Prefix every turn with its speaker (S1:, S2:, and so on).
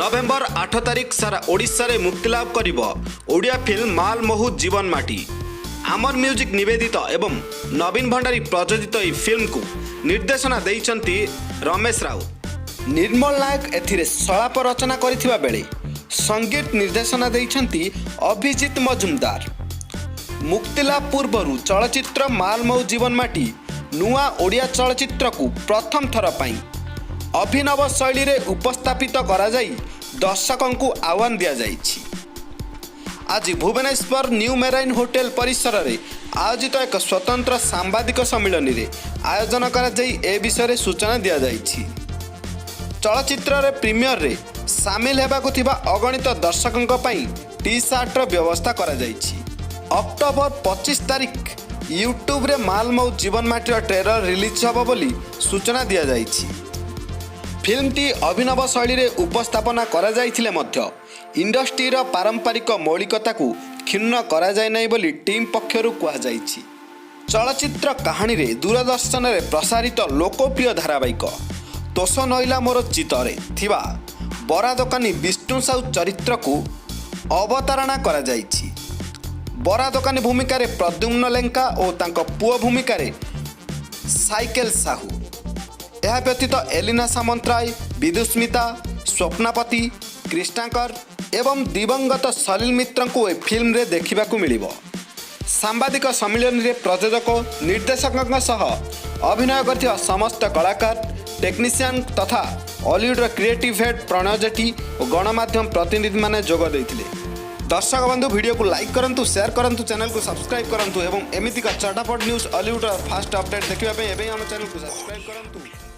S1: नवेम्बर 8 तारिख सारा ओडिशा रे मुक्तिलाभ करिब ओडिया फिल्म माल महू जीवन माटी। आमर म्यूजिक निवेदित एवं नवीन भंडारी प्रयोजित ई फिल्म को निर्देशना देइचंती रमेश राउत। निर्मल नायक एथिरे सलाप रचना करिथिबा बेले संगीत निर्देशना देइचंती अभिजीत मजुमदार। मुक्तिलाभ पूर्वरु चलचित्र माल महू जीवन माटी नुआ ओडिया चलचित्र को प्रथम थर पाई अभिनव शैली रे उपस्थापित करा जाई दर्शकों को आह्वान दिया जाइछि। आज भुवनेश्वर न्यू मेराइन होटेल परिसर रे आयोजित एक स्वतंत्र सांबादिक सम्मेलन रे आयोजन करा जाई ए विषय रे सूचना दिया जाइछि। चलचित्र रे प्रीमियर रे शामिल हेबाकु थिबा अगणित दर्शकों पई टी शर्ट रो व्यवस्था करा जाइछि। अक्टोबर 25 तारिख यूट्यूब रे माल महू जीवन माटी ट्रेलर रिलीज हबो बोली सूचना दिया जाइछि। फिल्म टी अभिनव शैली रे उपस्थापना करा जाइथिले मध्य इंडस्ट्री रो पारंपरिक मौलिकता को क्षुण्ण करा जाय नै बोली टीम पक्षरु कुआ जाइछि। चलचित्र कहानी रे दूरदर्शन रे प्रसारित लोकप्रिय धारावाहिक तोष नइला मोर चितरे थिबा बरा दोकानी विष्णु साहू चरित्र को अवतारणा करा जाइछि। बरा दोकानी भूमिका रे प्रद्युम्न लेंका और तांको पुओ भूमिका रे साइकेल साहू। यह व्यतीत एलिना सामंतराय, विदुस्मिता, स्वप्नापति, कृष्णाकर एवं दिवंगत सलील मित्र को ए फिल्म रे देखा मिलिबो। सांबादिक सम्मेलन रे प्रयोजक निर्देशकों सह अभिनय करथिबा समस्त कलाकार टेक्नीशियन तथा हॉलीवुड क्रिएटिव हेड प्रणय जेठी और गणमाध्यम प्रतिनिधि माने जोग देथिले। दर्शक बंधु वीडियो को लाइक करंतु, शेयर करंतु, चैनल को सब्सक्राइब करंतु एवं एमितिका चटापट न्यूज हॉलीवुड फास्ट अपडेट देखिबा पे एबे हम चैनल को सब्सक्राइब करंतु।